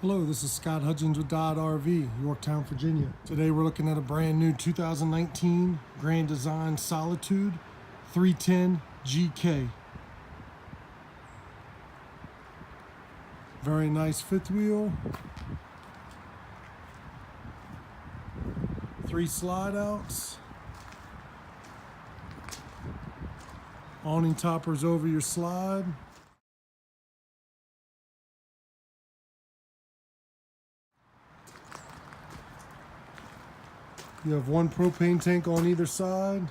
Hello, this is Scott Hudgins with Dodd RV, Yorktown, Virginia. Today we're looking at a brand new 2019 Grand Design Solitude 310GK. Very nice fifth wheel. 3 slide outs. Awning toppers over your slide. You have 1 propane tank on either side.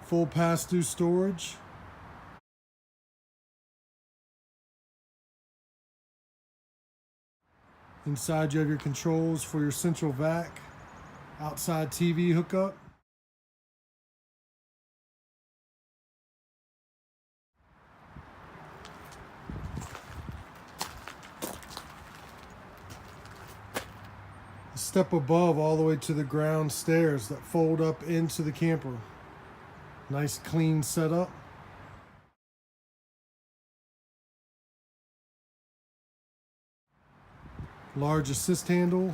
Full pass-through storage. Inside you have your controls for your central vac, outside TV hookup. Step above all the way to the ground stairs that fold up into the camper. Nice clean setup. Large assist handle.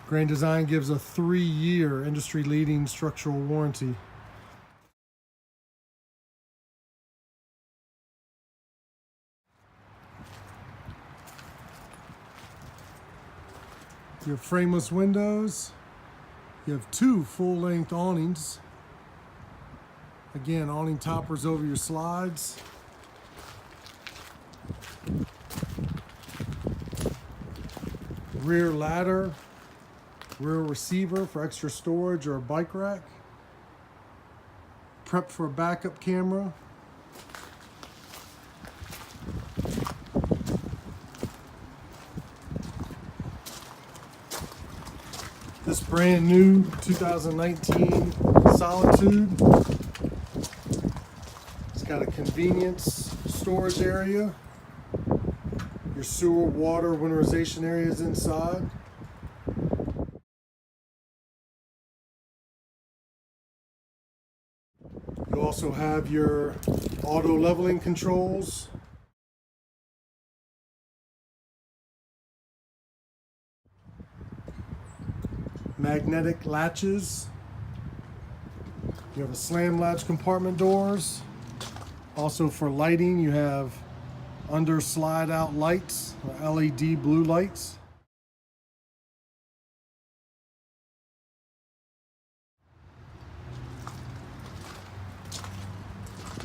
Grand Design gives a 3-year industry-leading structural warranty. You have frameless windows. You have 2 full-length awnings. Again, awning toppers over your slides. Rear ladder, rear receiver for extra storage or a bike rack. Prep for a backup camera. This brand new 2019 Solitude. It's got a convenience storage area. Your sewer, water, winterization areas inside. You also have your auto leveling controls. Magnetic latches. You have a slam latch compartment doors. Also for lighting, you have under slide out lights, or LED blue lights.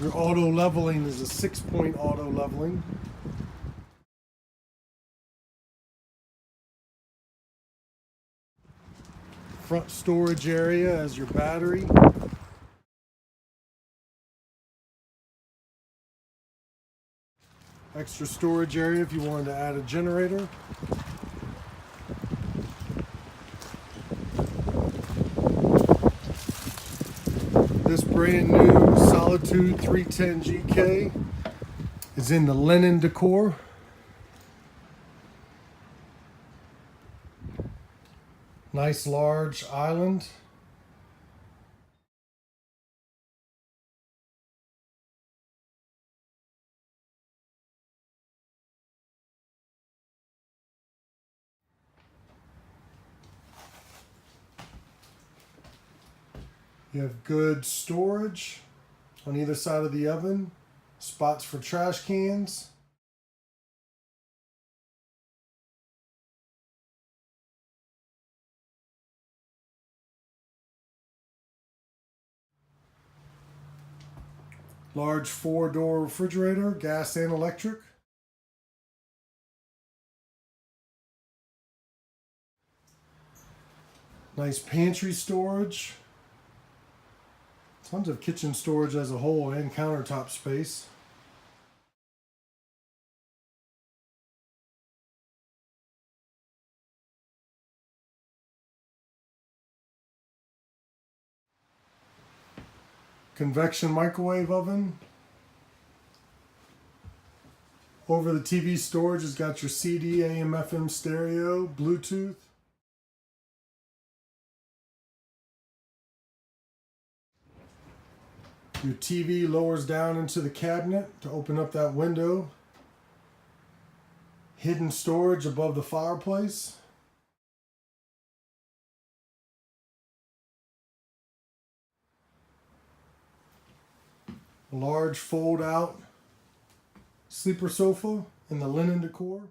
Your auto leveling is a 6-point auto leveling. Front storage area as your battery. Extra storage area if you wanted to add a generator. This brand new Solitude 310GK is in the linen decor. Nice large island. You have good storage on either side of the oven. Spots for trash cans. Large 4-door refrigerator, gas and electric. Nice pantry storage. Tons of kitchen storage as a whole and countertop space. Convection microwave oven. Over the TV storage has got your CD, AM, FM stereo, Bluetooth. Your TV lowers down into the cabinet to open up that window. Hidden storage above the fireplace. A large fold-out sleeper sofa in the linen decor.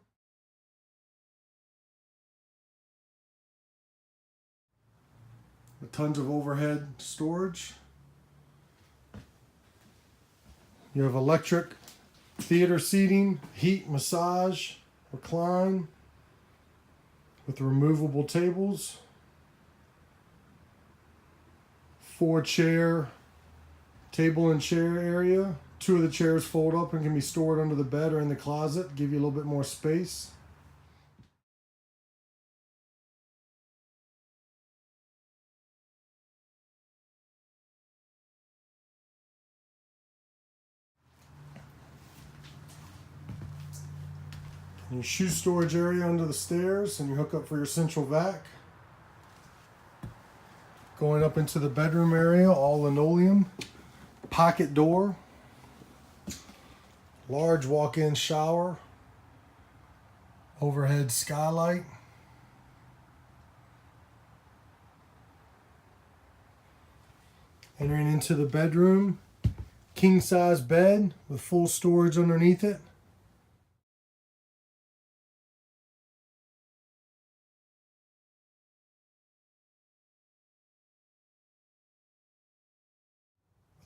With tons of overhead storage. You have electric theater seating, heat, massage, recline with removable tables. 4-chair table and chair area. 2 of the chairs fold up and can be stored under the bed or in the closet, give you a little bit more space. Your shoe storage area under the stairs and your hookup for your central vac. Going up into the bedroom area, all linoleum. Pocket door. Large walk-in shower. Overhead skylight. Entering into the bedroom. King-size bed with full storage underneath it.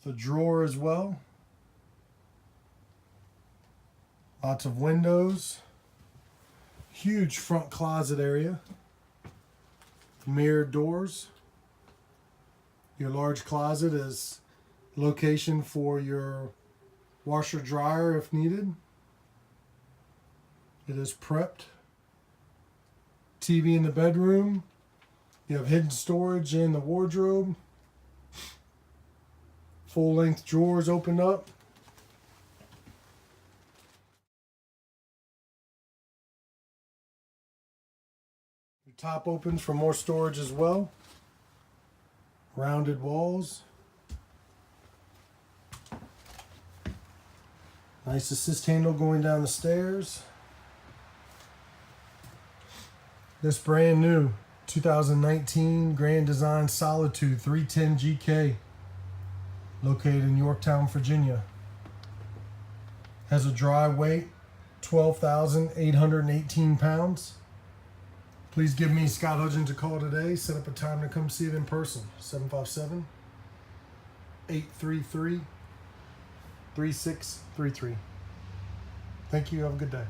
The drawer as well. Lots of windows. Huge front closet area. Mirrored doors. Your large closet is location for your washer dryer if needed. It is prepped. TV in the bedroom. You have hidden storage in the wardrobe. Full-length drawers open up. Your top opens for more storage as well. Rounded walls. Nice assist handle going down the stairs. This brand new 2019 Grand Design Solitude 310GK. Located in Yorktown, Virginia. Has a dry weight, 12,818 pounds. Please give me, Scott Hudgins, a call today. Set up a time to come see it in person. 757-833-3633. Thank you. Have a good day.